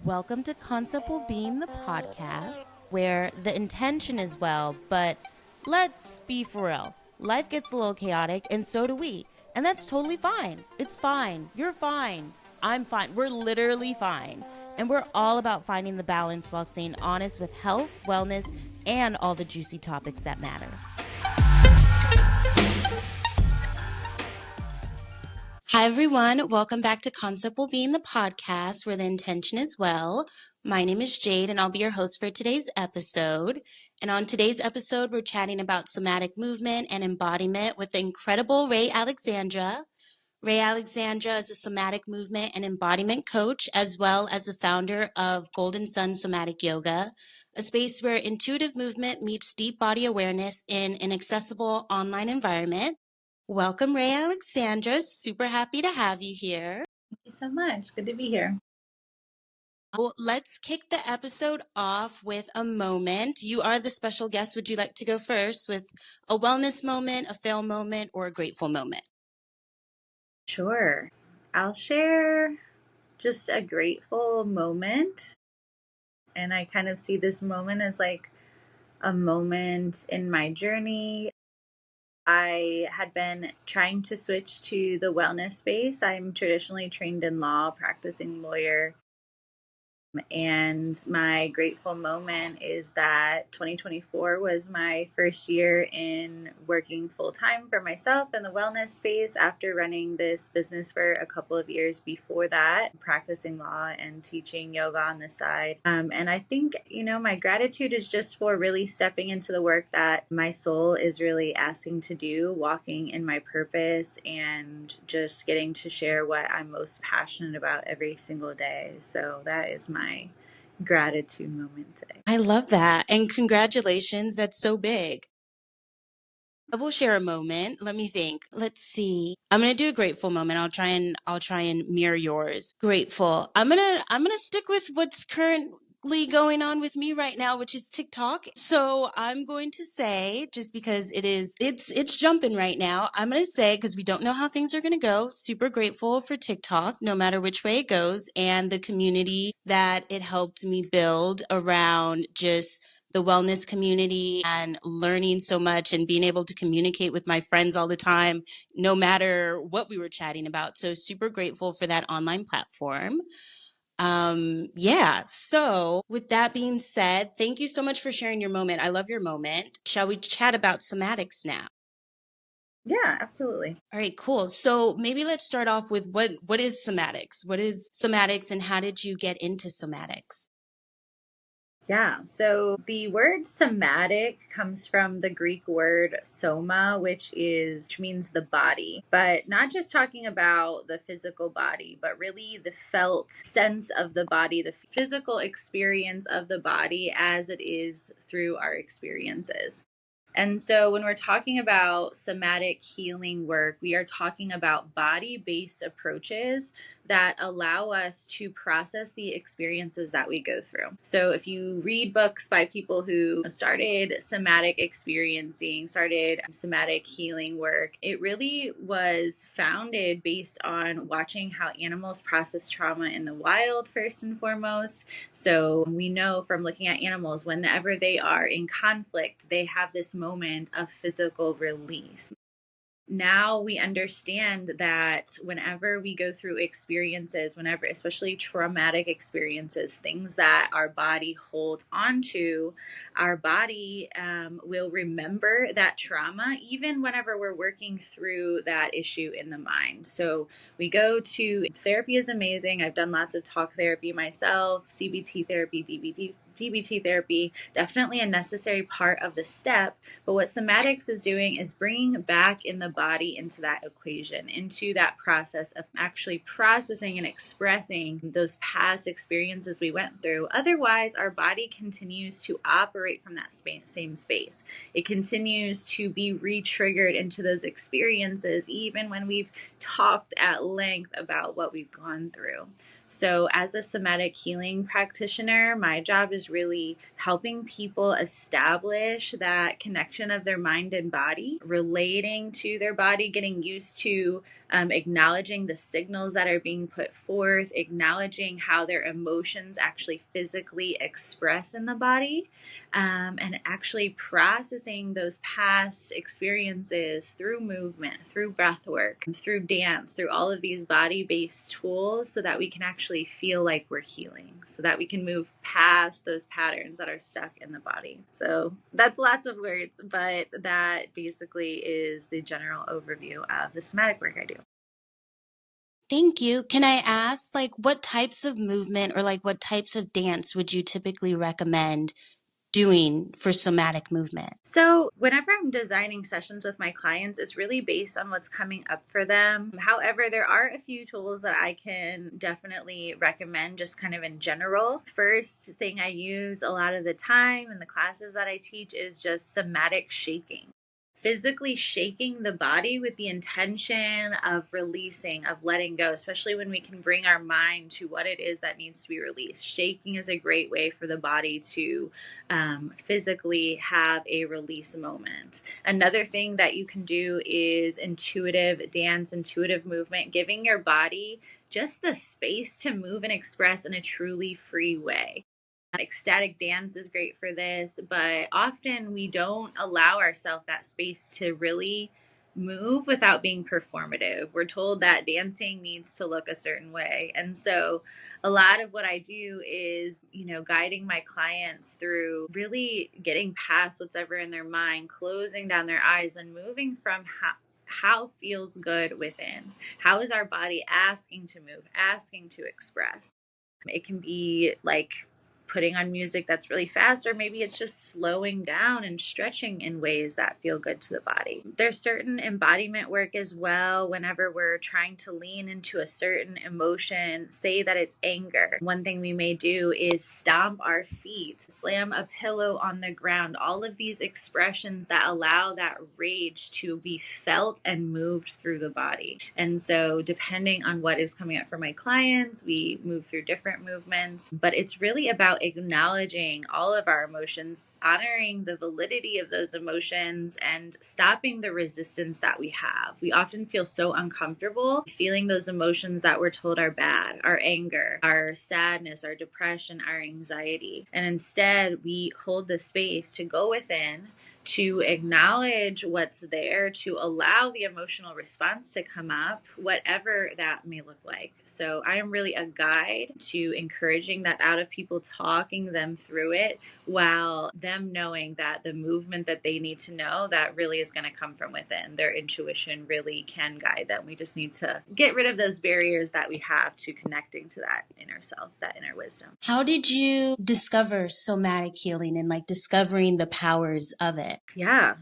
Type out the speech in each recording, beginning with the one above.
Welcome to Concept Being the podcast, where the intention is well, but let's be for real. Life gets a little chaotic, and so do we. And that's totally fine. It's fine. You're fine. I'm fine. We're literally fine. And we're all about finding the balance while staying honest with health, wellness, and all the juicy topics that matter. Hi, everyone. Welcome back to Concept Being the podcast, where the intention is well. My name is Jade, and I'll be your host for today's episode. And on today's episode, we're chatting about somatic movement and embodiment with the incredible Rae Alexandra. Rae Alexandra is a somatic movement and embodiment coach, as well as the founder of Golden Sun Somatic Yoga, a space where intuitive movement meets deep body awareness in an accessible online environment. Welcome, Rae Alexandra. Super happy to have you here. Thank you so much. Good to be here. Well, let's kick the episode off with a moment. You are the special guest. Would you like to go first with a wellness moment, a fail moment, or a grateful moment? Sure. I'll share just a grateful moment. And I kind of see this moment as like a moment in my journey. I had been trying to switch to the wellness space. I'm traditionally trained in law, practicing lawyer. And my grateful moment is that 2024 was my first year in working full time for myself in the wellness space after running this business for a couple of years before that, practicing law and teaching yoga on the side. And I think, my gratitude is just for really stepping into the work that my soul is really asking to do, walking in my purpose, and just getting to share what I'm most passionate about every single day. So that is my gratitude moment today. I love that. And congratulations. That's so big. I will share a moment. Let me think. Let's see. I'm going to do a grateful moment. I'll try and mirror yours. Grateful. I'm going to stick with what's currently going on with me right now, which is TikTok. So I'm going to say, just because it's jumping right now, I'm going to say, because we don't know how things are going to go, super grateful for TikTok, no matter which way it goes, and the community that it helped me build around just the wellness community and learning so much and being able to communicate with my friends all the time, no matter what we were chatting about. So super grateful for that online platform. So with that being said, thank you so much for sharing your moment. I love your moment. Shall we chat about somatics now? Yeah, absolutely. All right, cool. So maybe let's start off with what is somatics? What is somatics and how did you get into somatics? Yeah, so the word somatic comes from the Greek word soma, which means the body, but not just talking about the physical body, but really the felt sense of the body, the physical experience of the body as it is through our experiences. And so when we're talking about somatic healing work, we are talking about body-based approaches that allow us to process the experiences that we go through. So if you read books by people who started somatic healing work, it really was founded based on watching how animals process trauma in the wild, first and foremost. So we know from looking at animals, whenever they are in conflict, they have this moment of physical release. Now we understand that whenever we go through experiences, especially traumatic experiences, things that our body holds onto, our body will remember that trauma even whenever we're working through that issue in the mind. So we go to therapy is amazing. I've done lots of talk therapy myself, CBT therapy, DBT therapy, definitely a necessary part of the step. But what somatics is doing is bringing back in the body into that equation, into that process of actually processing and expressing those past experiences we went through. Otherwise, our body continues to operate from that same space. It continues to be re-triggered into those experiences, even when we've talked at length about what we've gone through. So, as a somatic healing practitioner, my job is really helping people establish that connection of their mind and body, relating to their body, getting used to acknowledging the signals that are being put forth, acknowledging how their emotions actually physically express in the body, and actually processing those past experiences through movement, through breath work, through dance, through all of these body based tools so that we can actually feel like we're healing, so that we can move past those patterns that are stuck in the body. So that's lots of words, but that basically is the general overview of the somatic work I do. Thank you. Can I ask, like, what types of movement or like what types of dance would you typically recommend doing for somatic movement? So, whenever I'm designing sessions with my clients, it's really based on what's coming up for them. However, there are a few tools that I can definitely recommend just kind of in general. First thing I use a lot of the time in the classes that I teach is just somatic shaking. Physically shaking the body with the intention of releasing, of letting go, especially when we can bring our mind to what it is that needs to be released. Shaking is a great way for the body to physically have a release moment. Another thing that you can do is intuitive dance, intuitive movement, giving your body just the space to move and express in a truly free way. Ecstatic dance is great for this, but often we don't allow ourselves that space to really move without being performative. We're told that dancing needs to look a certain way. And so a lot of what I do is, guiding my clients through really getting past what's ever in their mind, closing down their eyes and moving from how feels good within. How is our body asking to move, asking to express? It can be like putting on music that's really fast, or maybe it's just slowing down and stretching in ways that feel good to the body. There's certain embodiment work as well whenever we're trying to lean into a certain emotion, say that it's anger. One thing we may do is stomp our feet, slam a pillow on the ground, all of these expressions that allow that rage to be felt and moved through the body. And so depending on what is coming up for my clients, we move through different movements, but it's really about acknowledging all of our emotions, honoring the validity of those emotions, and stopping the resistance that we have. We often feel so uncomfortable feeling those emotions that we're told are bad, our anger, our sadness, our depression, our anxiety. And instead, we hold the space to go within, to acknowledge what's there, to allow the emotional response to come up, whatever that may look like. So I am really a guide to encouraging that out of people, talking them through it, while them knowing that the movement that they need to know, that really is going to come from within. Their intuition really can guide them. We just need to get rid of those barriers that we have to connecting to that inner self, that inner wisdom. How did you discover somatic healing and like discovering the powers of it? Yeah.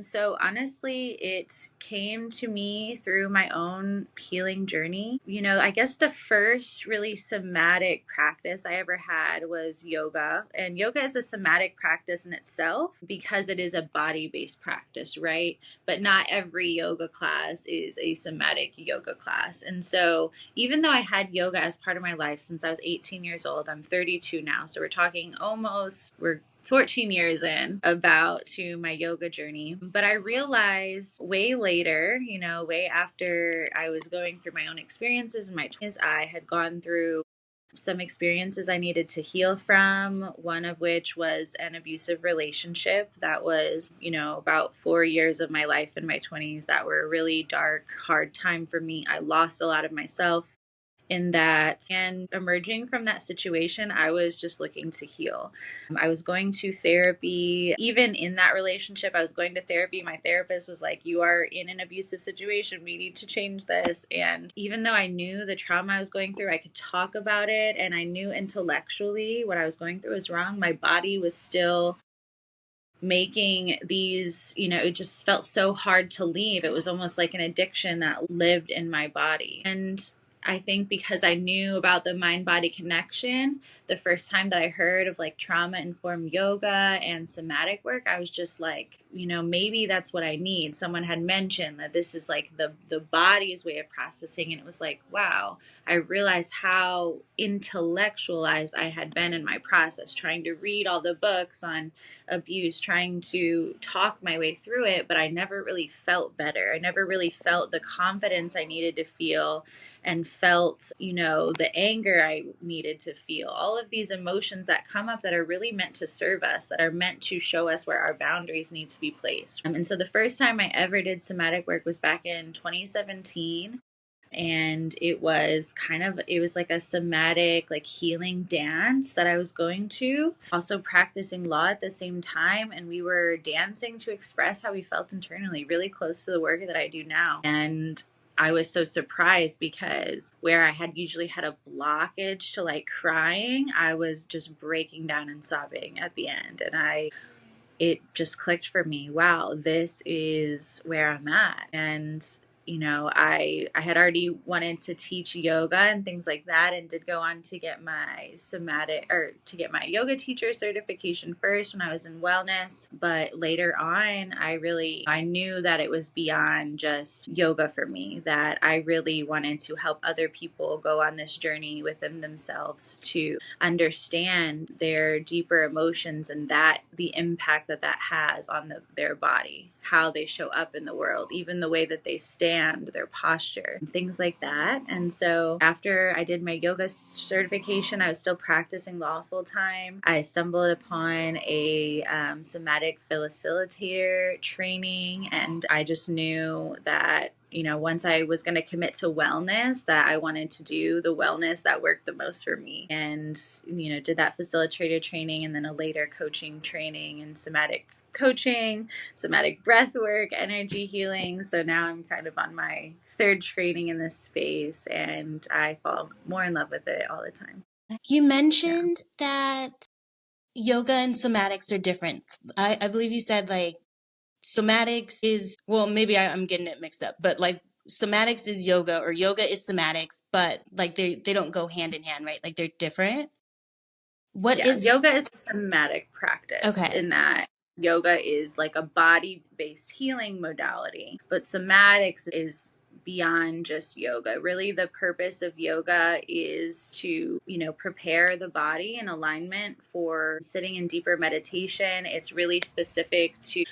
So honestly, it came to me through my own healing journey. I guess the first really somatic practice I ever had was yoga. And yoga is a somatic practice in itself because it is a body-based practice, right? But not every yoga class is a somatic yoga class. And so even though I had yoga as part of my life since I was 18 years old, I'm 32 now. So we're 14 years in about to my yoga journey. But I realized way later, way after I was going through my own experiences in my 20s, I had gone through some experiences I needed to heal from, one of which was an abusive relationship that was, about 4 years of my life in my 20s that were a really dark, hard time for me. I lost a lot of myself in that, and emerging from that situation, I was just looking to heal. I was going to therapy. Even in that relationship, I was going to therapy. My therapist was like, you are in an abusive situation, we need to change this. And even though I knew the trauma I was going through, I could talk about it, and I knew intellectually what I was going through was wrong, my body was still making these, it just felt so hard to leave. It was almost like an addiction that lived in my body. And I think because I knew about the mind body connection, the first time that I heard of like trauma informed yoga and somatic work, I was just like, maybe that's what I need. Someone had mentioned that this is like the body's way of processing. And it was like, wow, I realized how intellectualized I had been in my process, trying to read all the books on abuse, trying to talk my way through it. But I never really felt better. I never really felt the confidence I needed to feel and felt, the anger I needed to feel. All of these emotions that come up that are really meant to serve us, that are meant to show us where our boundaries need to be placed. And so the first time I ever did somatic work was back in 2017. And it was like a somatic like healing dance that I was going to, also practicing law at the same time, and we were dancing to express how we felt internally, really close to the work that I do now. And I was so surprised because where I had usually had a blockage to like crying, I was just breaking down and sobbing at the end. And it just clicked for me. Wow, this is where I'm at. And I had already wanted to teach yoga and things like that, and did go on to get my yoga teacher certification first when I was in wellness. But later on, I knew that it was beyond just yoga for me, that I really wanted to help other people go on this journey within themselves to understand their deeper emotions and that the impact that has on their body, how they show up in the world, even the way that they stand, their posture, things like that. And so after I did my yoga certification, I was still practicing law full time. I stumbled upon a somatic facilitator training, and I just knew that once I was going to commit to wellness, that I wanted to do the wellness that worked the most for me. And, did that facilitator training, and then a later coaching training in somatic coaching, somatic breath work, energy healing. So now I'm kind of on my third training in this space, and I fall more in love with it all the time. You mentioned that yoga and somatics are different. I believe you said like somatics is, well, maybe I'm getting it mixed up, but like somatics is yoga or yoga is somatics, but like they don't go hand in hand, right? Like they're different. What Yeah, is yoga is a somatic practice okay? in that yoga is like a body-based healing modality, but somatics is beyond just yoga. Really, the purpose of yoga is to, prepare the body in alignment for sitting in deeper meditation. It's really specific to,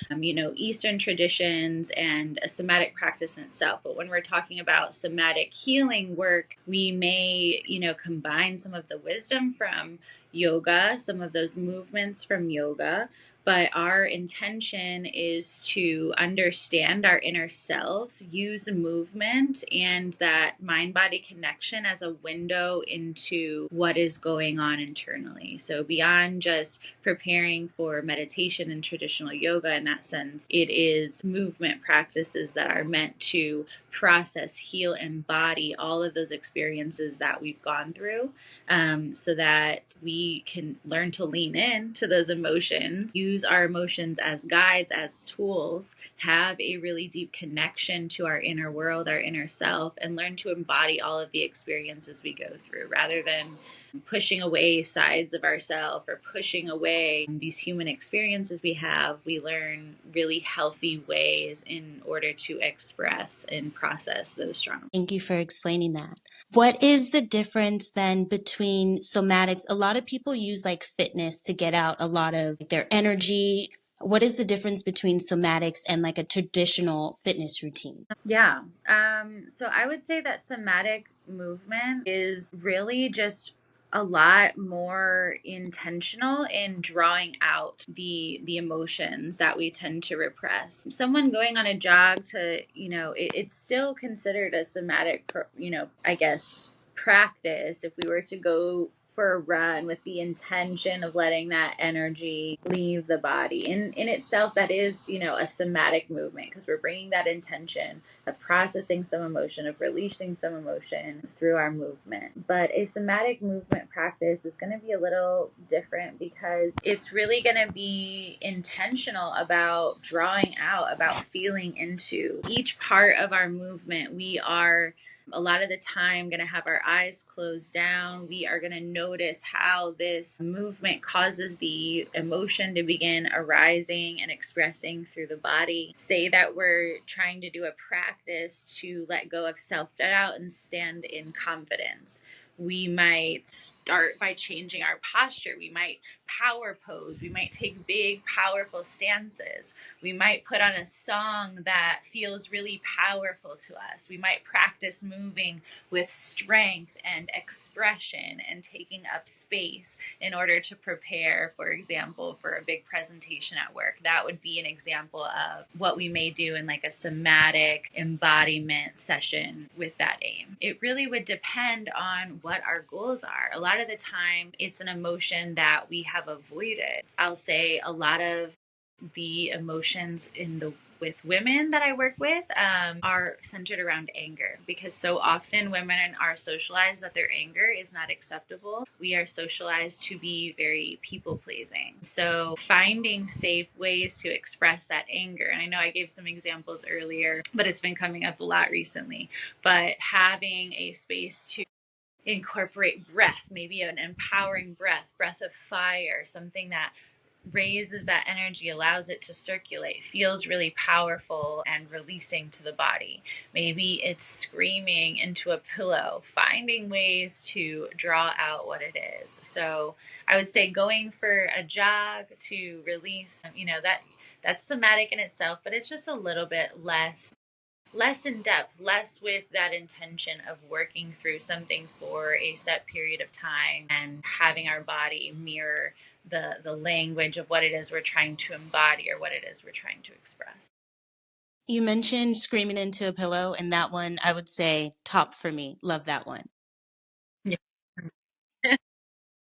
Eastern traditions and a somatic practice in itself. But when we're talking about somatic healing work, we may, combine some of the wisdom from yoga, some of those movements from yoga, but our intention is to understand our inner selves, use movement and that mind body connection as a window into what is going on internally. So, beyond just preparing for meditation and traditional yoga in that sense, it is movement practices that are meant to process, heal, embody all of those experiences that we've gone through, so that we can learn to lean in to those emotions, use our emotions as guides, as tools, have a really deep connection to our inner world, our inner self, and learn to embody all of the experiences we go through rather than pushing away sides of ourselves or pushing away these human experiences we have. We learn really healthy ways in order to express and process those traumas. Thank you for explaining that. What is the difference then between somatics? A lot of people use like fitness to get out a lot of their energy. What is the difference between somatics and like a traditional fitness routine? Yeah. So I would say that somatic movement is really just a lot more intentional in drawing out the emotions that we tend to repress. Someone going on a jog to, it's still considered a somatic, I guess, practice if we were to go for a run with the intention of letting that energy leave the body. In itself, that is, a somatic movement because we're bringing that intention of processing some emotion, of releasing some emotion through our movement. But a somatic movement practice is going to be a little different because it's really going to be intentional about drawing out, about feeling into each part of our movement. We are A lot of the time going to have our eyes closed down. We are going to notice how this movement causes the emotion to begin arising and expressing through the body. Say that we're trying to do a practice to let go of self-doubt and stand in confidence. We might start by changing our posture. We might power pose. We might take big, powerful stances. We might put on a song that feels really powerful to us. We might practice moving with strength and expression and taking up space in order to prepare, for example, for a big presentation at work. That would be an example of what we may do in like a somatic embodiment session with that aim. It really would depend on what our goals are. A lot of the time, it's an emotion that we have avoided. I'll say a lot of the emotions with women that I work with are centered around anger, because so often women are socialized that their anger is not acceptable. We are socialized to be very people pleasing. So finding safe ways to express that anger, and I know I gave some examples earlier, but it's been coming up a lot recently, but having a space to incorporate breath, maybe an empowering breath of fire, something that raises that energy, allows it to circulate, feels really powerful and releasing to the body. Maybe it's screaming into a pillow, finding ways to draw out what it is. So I would say going for a jog to release, that's somatic in itself, but it's just a little bit less in depth, less with that intention of working through something for a set period of time and having our body mirror the language of what it is we're trying to embody or what it is we're trying to express. You mentioned screaming into a pillow, and that one I would say top for me. Love that one. Yeah.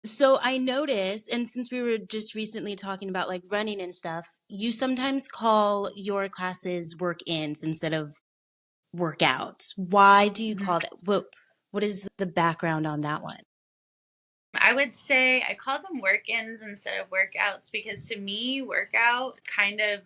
So I noticed, and since we were just recently talking about like running and stuff, you sometimes call your classes work-ins instead of workouts. Why do you call that? What is the background on that one? I would say I call them work-ins instead of workouts, because to me, workout kind of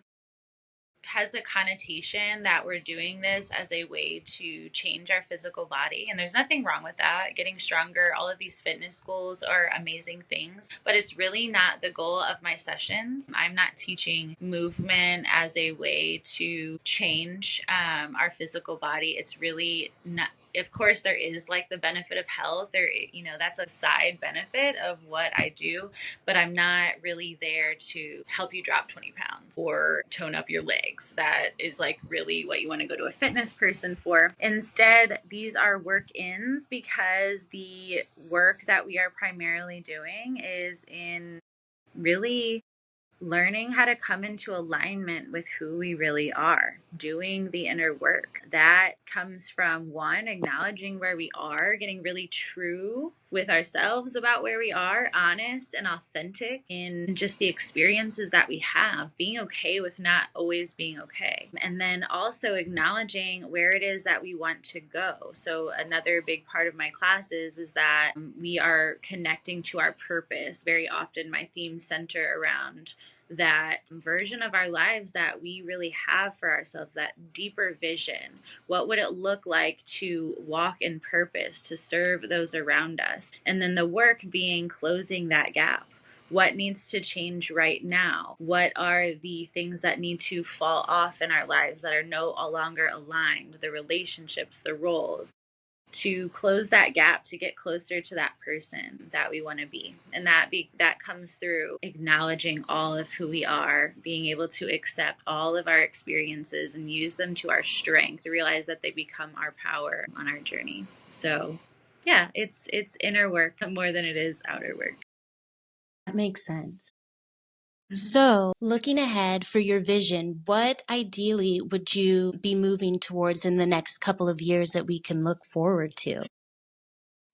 has a connotation that we're doing this as a way to change our physical body. And there's nothing wrong with that. Getting stronger, all of these fitness goals are amazing things, but it's really not the goal of my sessions. I'm not teaching movement as a way to change our physical body. It's really not. Of course, there is like the benefit of health. That's a side benefit of what I do, but I'm not really there to help you drop 20 pounds or tone up your legs. That is like really what you want to go to a fitness person for. Instead, these are work-ins because the work that we are primarily doing is in really learning how to come into alignment with who we really are, doing the inner work. That comes from one, acknowledging where we are, getting really true with ourselves about where we are, honest and authentic in just the experiences that we have, being okay with not always being okay. And then also acknowledging where it is that we want to go. So another big part of my classes is that we are connecting to our purpose. Very often my themes center around that version of our lives that we really have for ourselves, that deeper vision. What would it look like to walk in purpose, to serve those around us? And then the work being closing that gap. What needs to change right now? What are the things that need to fall off in our lives that are no longer aligned? The relationships, the roles, to close that gap, to get closer to that person that we want to be. And that comes through acknowledging all of who we are, being able to accept all of our experiences and use them to our strength, to realize that they become our power on our journey. So yeah, it's inner work more than it is outer work. That makes sense. Mm-hmm. So, looking ahead for your vision, what ideally would you be moving towards in the next couple of years that we can look forward to?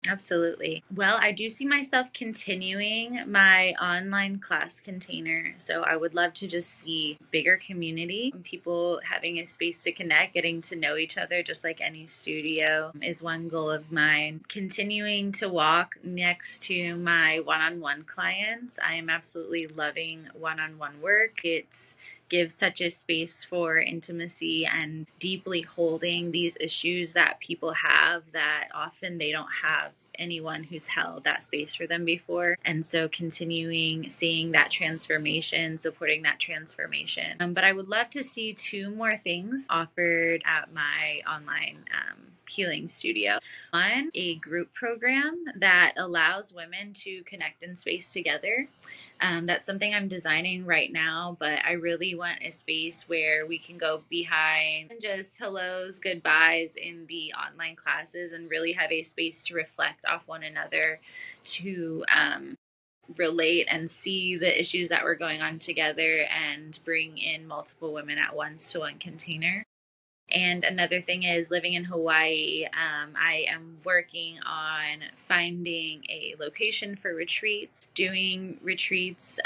Absolutely. Well, I do see myself continuing my online class container. So I would love to just see bigger community, people having a space to connect, getting to know each other, just like any studio is one goal of mine. Continuing to walk next to my one-on-one clients. I am absolutely loving one-on-one work. It's gives such a space for intimacy and deeply holding these issues that people have that often they don't have anyone who's held that space for them before. And so continuing seeing that transformation, supporting that transformation. But I would love to see two more things offered at my online healing studio. One, a group program that allows women to connect in space together. That's something I'm designing right now, but I really want a space where we can go behind just hellos, goodbyes in the online classes and really have a space to reflect off one another, to relate and see the issues that were going on together and bring in multiple women at once to one container. And another thing is living in Hawaii. I am working on finding a location for retreats, doing retreats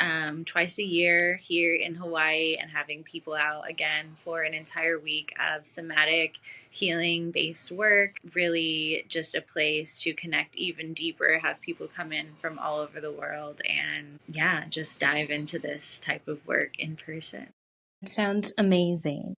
twice a year here in Hawaii, and having people out again for an entire week of somatic healing based work. Really just a place to connect even deeper, have people come in from all over the world, and yeah, just dive into this type of work in person. It sounds amazing.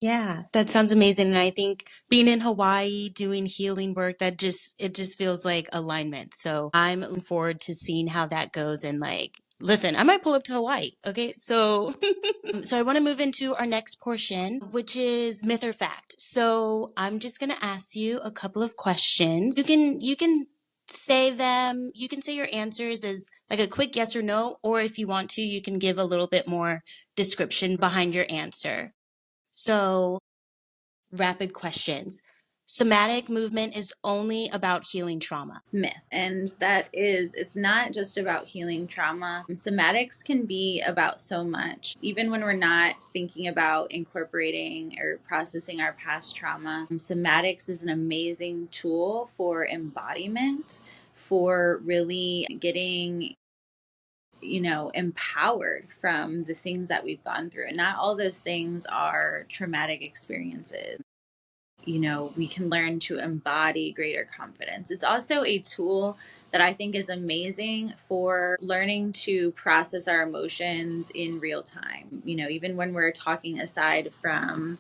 Yeah, that sounds amazing. And I think being in Hawaii doing healing work, it just feels like alignment. So I'm looking forward to seeing how that goes. And like, listen, I might pull up to Hawaii. Okay. So, so I want to move into our next portion, which is myth or fact. So I'm just going to ask you a couple of questions. You can say them, you can say your answers as like a quick yes or no, or if you want to, you can give a little bit more description behind your answer. So, rapid questions. Somatic movement is only about healing trauma. Myth. And that is, it's not just about healing trauma. Somatics can be about so much. Even when we're not thinking about incorporating or processing our past trauma, somatics is an amazing tool for embodiment, for really getting empowered from the things that we've gone through. And not all those things are traumatic experiences. We can learn to embody greater confidence. It's also a tool that I think is amazing for learning to process our emotions in real time. Even when we're talking aside from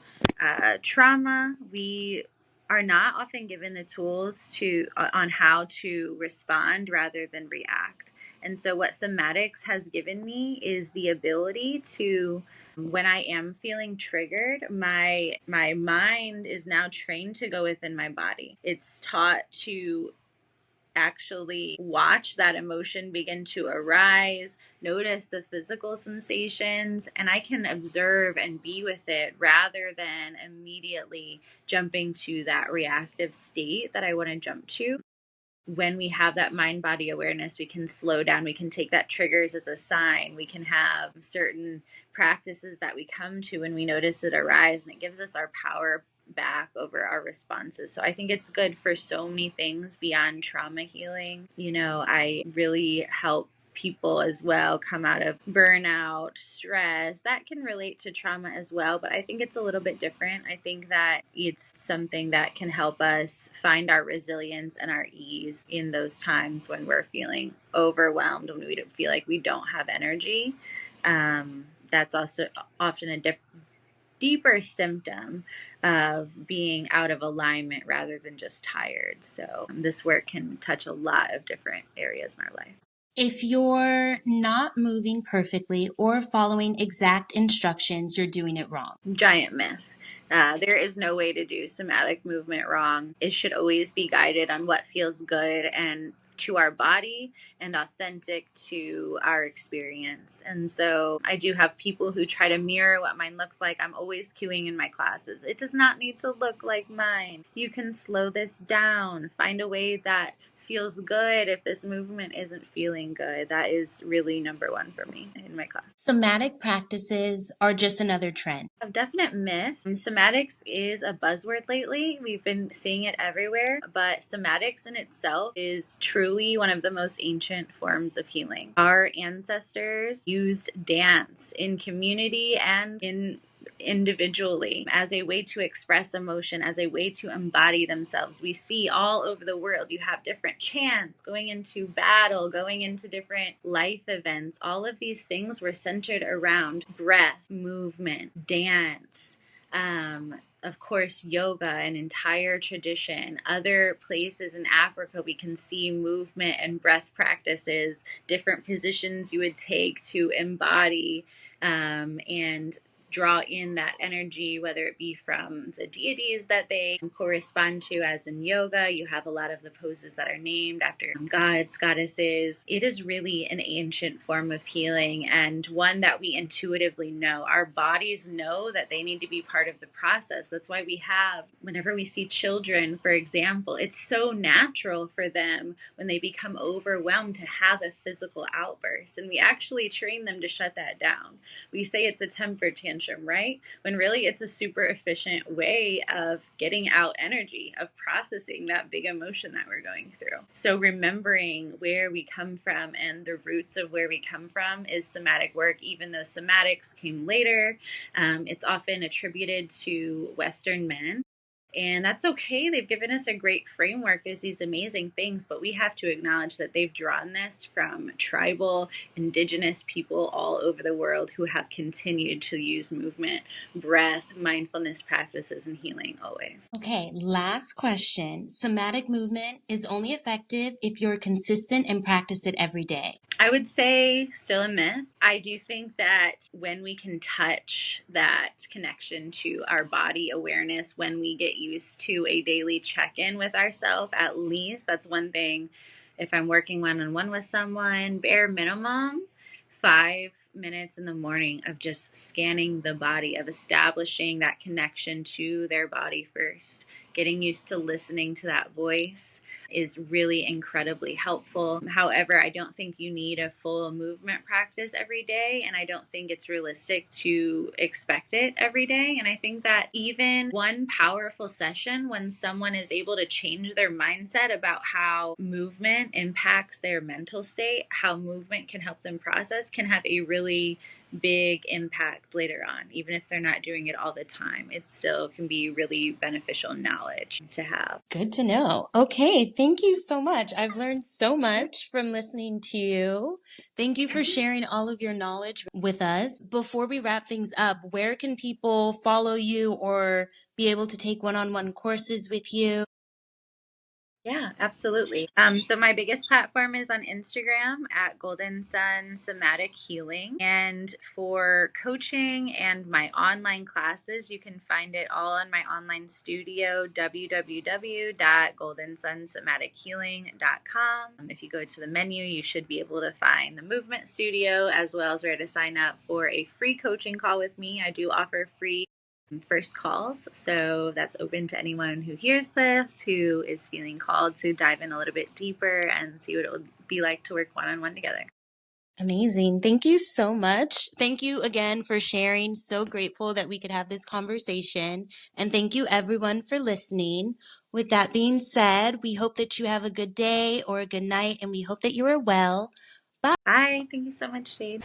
trauma, we are not often given the tools on how to respond rather than react. And so what somatics has given me is the ability to, when I am feeling triggered, my mind is now trained to go within my body. It's taught to actually watch that emotion begin to arise, notice the physical sensations, and I can observe and be with it rather than immediately jumping to that reactive state that I want to jump to. When we have that mind body awareness, we can slow down, we can take that triggers as a sign, we can have certain practices that we come to when we notice it arise, and it gives us our power back over our responses. So I think it's good for so many things beyond trauma healing. I really help people as well come out of burnout, stress. That can relate to trauma as well, but I think it's a little bit different. I think that it's something that can help us find our resilience and our ease in those times when we're feeling overwhelmed, when we don't feel like we don't have energy. That's also often a deeper symptom of being out of alignment rather than just tired. So this work can touch a lot of different areas in our life. If you're not moving perfectly or following exact instructions, you're doing it wrong. Giant myth. There is no way to do somatic movement wrong. It should always be guided on what feels good and to our body and authentic to our experience. And so I do have people who try to mirror what mine looks like. I'm always cueing in my classes. It does not need to look like mine. You can slow this down, find a way that feels good. If this movement isn't feeling good, that is really number one for me in my class. Somatic practices are just another trend. A definite myth. Somatics is a buzzword lately. We've been seeing it everywhere, but somatics in itself is truly one of the most ancient forms of healing. Our ancestors used dance in community and in individually as a way to express emotion, as a way to embody themselves. We see all over the world, you have different chants going into battle, going into different life events. All of these things were centered around breath, movement, dance, of course, yoga, an entire tradition. Other places in Africa, we can see movement and breath practices, different positions you would take to embody and draw in that energy, whether it be from the deities that they correspond to, as in yoga. You have a lot of the poses that are named after gods, goddesses. It is really an ancient form of healing, and one that we intuitively know. Our bodies know that they need to be part of the process. That's why we have, whenever we see children, for example, it's so natural for them when they become overwhelmed to have a physical outburst. And we actually train them to shut that down. We say it's a temper tantrum, right? When really it's a super efficient way of getting out energy, of processing that big emotion that we're going through. So remembering where we come from and the roots of where we come from is somatic work. Even though somatics came later, it's often attributed to Western men. And that's okay. They've given us a great framework. There's these amazing things, but we have to acknowledge that they've drawn this from tribal, indigenous people all over the world who have continued to use movement, breath, mindfulness practices, and healing always. Okay, last question. Somatic movement is only effective if you're consistent and practice it every day. I would say still a myth. I do think that when we can touch that connection to our body awareness, when we get used to a daily check-in with ourselves, at least that's one thing. If I'm working one-on-one with someone, bare minimum, 5 minutes in the morning of just scanning the body, of establishing that connection to their body first, getting used to listening to that voice is really incredibly helpful. However, I don't think you need a full movement practice every day, and I don't think it's realistic to expect it every day. And I think that even one powerful session, when someone is able to change their mindset about how movement impacts their mental state, how movement can help them process, can have a really big impact later on. Even if they're not doing it all the time, it still can be really beneficial knowledge to have. Good to know. Okay, thank you so much. I've learned so much from listening to you. Thank you for sharing all of your knowledge with us. Before we wrap things up, where can people follow you or be able to take one-on-one courses with you? Yeah, absolutely. So my biggest platform is on Instagram at Golden Sun Somatic Healing. And for coaching and my online classes, you can find it all on my online studio, www.goldensunsomatic.healing.com. If you go to the menu, you should be able to find the movement studio, as well as where to sign up for a free coaching call with me. I do offer free first calls, so that's open to anyone who hears this, who is feeling called to dive in a little bit deeper and see what it would be like to work one-on-one together. Amazing. Thank you so much. Thank you again for sharing. So grateful that we could have this conversation. And thank you everyone for listening. With that being said, we hope that you have a good day or a good night, and we hope that you are well. Bye. Thank you so much, Jade.